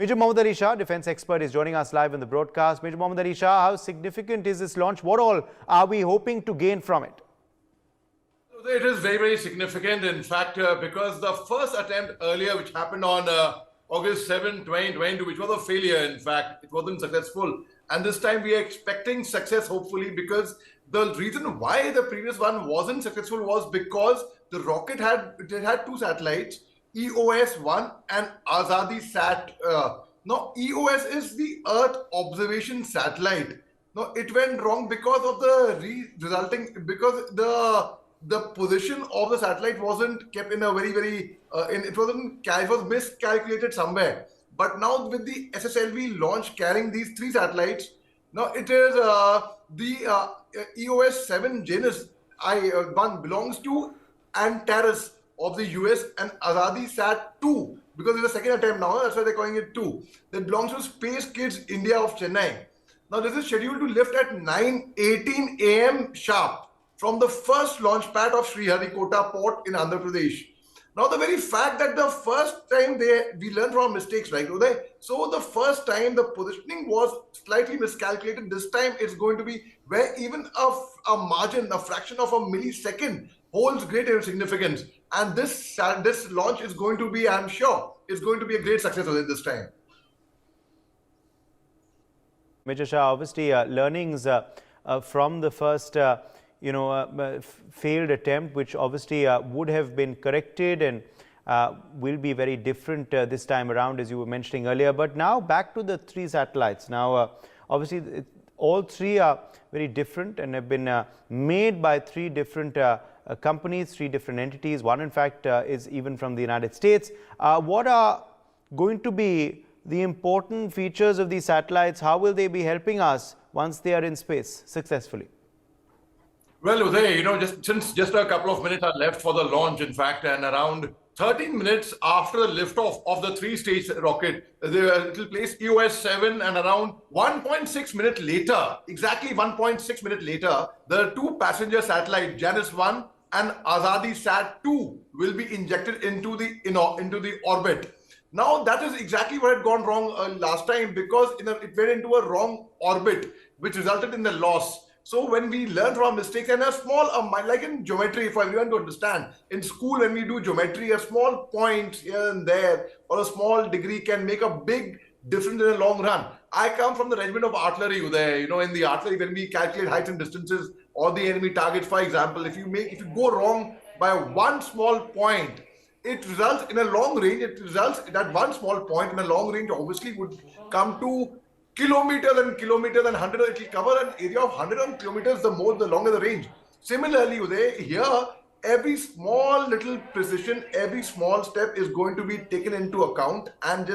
Major Mohammed Ali Shah, defense expert, is joining us live in the broadcast. Major Mohammed Ali Shah, how significant is this launch? What all are we hoping to gain from it? It is very, very significant. In fact, because the first attempt earlier, which happened on August 7, 2022, which was a failure, in fact, it wasn't successful. And this time we are expecting success, hopefully, because the reason why the previous one wasn't successful was because the rocket had two satellites, EOS-1 and Azadi Sat. Now, EOS is the Earth Observation Satellite. Now, it went wrong because of because the position of the satellite wasn't kept in a it was miscalculated somewhere. But now with the SSLV launch carrying these three satellites, now it is the EOS-7 genus one belongs to Antares of the US and Azadi Sat 2, because it's the second attempt now, that's why they're calling it 2. That belongs to Space Kids India of Chennai. Now this is scheduled to lift at 9:18 a.m. sharp from the first launch pad of Sriharikota port in Andhra Pradesh. Now the very fact that the first time we learned from our mistakes, right, Uday? So the first time the positioning was slightly miscalculated. This time it's going to be where even a margin, a fraction of a millisecond holds great significance. And this launch is going to be, I'm sure, is going to be a great success this time. Major Shah, obviously learnings from the first failed attempt, which obviously would have been corrected and will be very different this time around, as you were mentioning earlier. But now back to the three satellites. Now, obviously, all three are very different and have been made by three different companies, three different entities. One, in fact, is even from the United States. What are going to be the important features of these satellites? How will they be helping us once they are in space successfully? Well, Uday, just a couple of minutes are left for the launch, in fact, and around 13 minutes after the liftoff of the three-stage rocket, it will place EOS-7, and around 1.6 minutes later, exactly 1.6 minutes later, the two passenger satellites, Janus-1 and Azadi Sat-2, will be injected into the orbit. Now, that is exactly what had gone wrong last time, because it went into a wrong orbit, which resulted in the loss. So when we learn from our mistakes, and a small, like in geometry, for everyone to understand, in school when we do geometry, a small point here and there or a small degree can make a big difference in the long run. I come from the regiment of artillery, Uday. In the artillery, when we calculate heights and distances or the enemy targets, for example, if you go wrong by one small point, it results in a long range. It results that one small point in a long range obviously would come to kilometers and kilometers and hundreds. It will cover an area of 100 kilometers the longer the range. Similarly, Uday, here every small little precision, every small step is going to be taken into account, and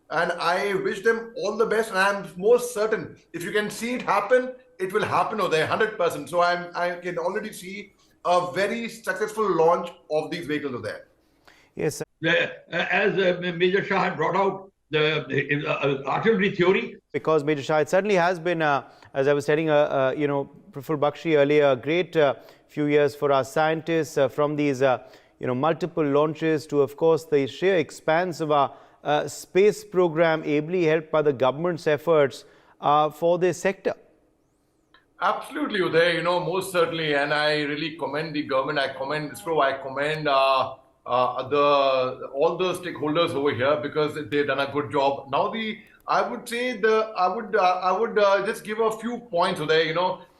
I wish them all the best. And I'm most certain if you can see it happen, it will happen, Uday, 100%. So I can already see a very successful launch of these vehicles, Uday. Yes, sir. As Major Shah had brought out the artillery theory. Because Major Shah, it certainly has been, as I was telling, Praful Bakshi earlier, a great few years for our scientists, from these, multiple launches to, of course, the sheer expanse of our space program, ably helped by the government's efforts for this sector. Absolutely, Uday, most certainly. And I really commend the government. I commend ISRO. I commend all the stakeholders over here, because they've done a good job. Now, I would just give a few points there.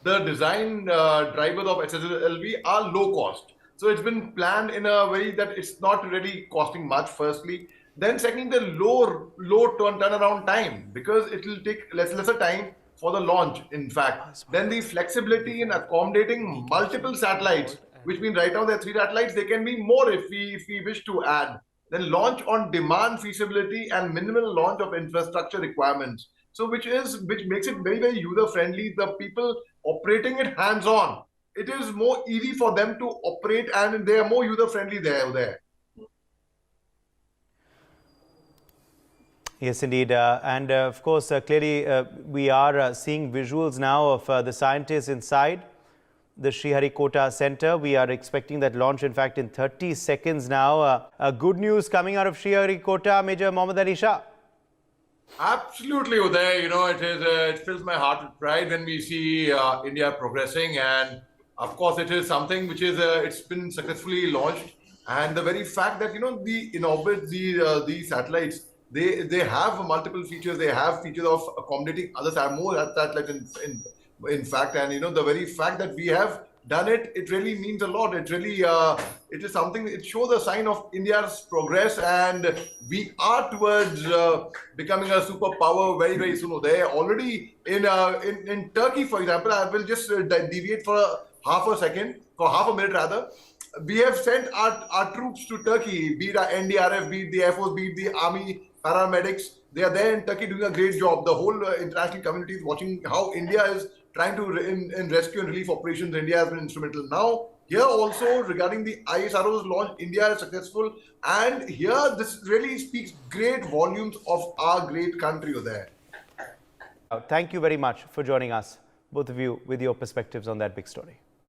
The design drivers of SSLV are low cost. So it's been planned in a way that it's not really costing much, firstly. Then secondly, the low turnaround time, because it will take lesser time for the launch, in fact. Then the flexibility in accommodating multiple satellites, which means right now there are three satellites, they can be more if we wish to add. Then launch on demand feasibility and minimal launch of infrastructure requirements. So which makes it very, very user-friendly. The people operating it hands-on, it is more easy for them to operate, and they are more user-friendly there. Yes, indeed. And of course, clearly, we are seeing visuals now of the scientists inside the Sriharikota Center. We are expecting that launch, in fact, in 30 seconds now. Good news coming out of Sriharikota, Major Mohammed Ali Shah. Absolutely, Uday. It fills my heart with pride when we see India progressing, and of course, it is something which is it's been successfully launched. And the very fact that the in orbit these satellites, they have multiple features. They have features of accommodating others. Have more satellites in fact, and the very fact that we have done it, it really means a lot. It really it is something. It shows a sign of India's progress, and we are towards becoming a superpower very very soon. They already in Turkey, for example. I will just deviate for half a minute rather. We have sent our troops to Turkey, be it our NDRF, be it the Air Force, be it the Army, paramedics. They are there in Turkey doing a great job. The whole international community is watching how India is trying to, in rescue and relief operations, India has been instrumental. Now, here also regarding the ISRO's launch, India is successful. And here, this really speaks great volumes of our great country there. Thank you very much for joining us, both of you, with your perspectives on that big story.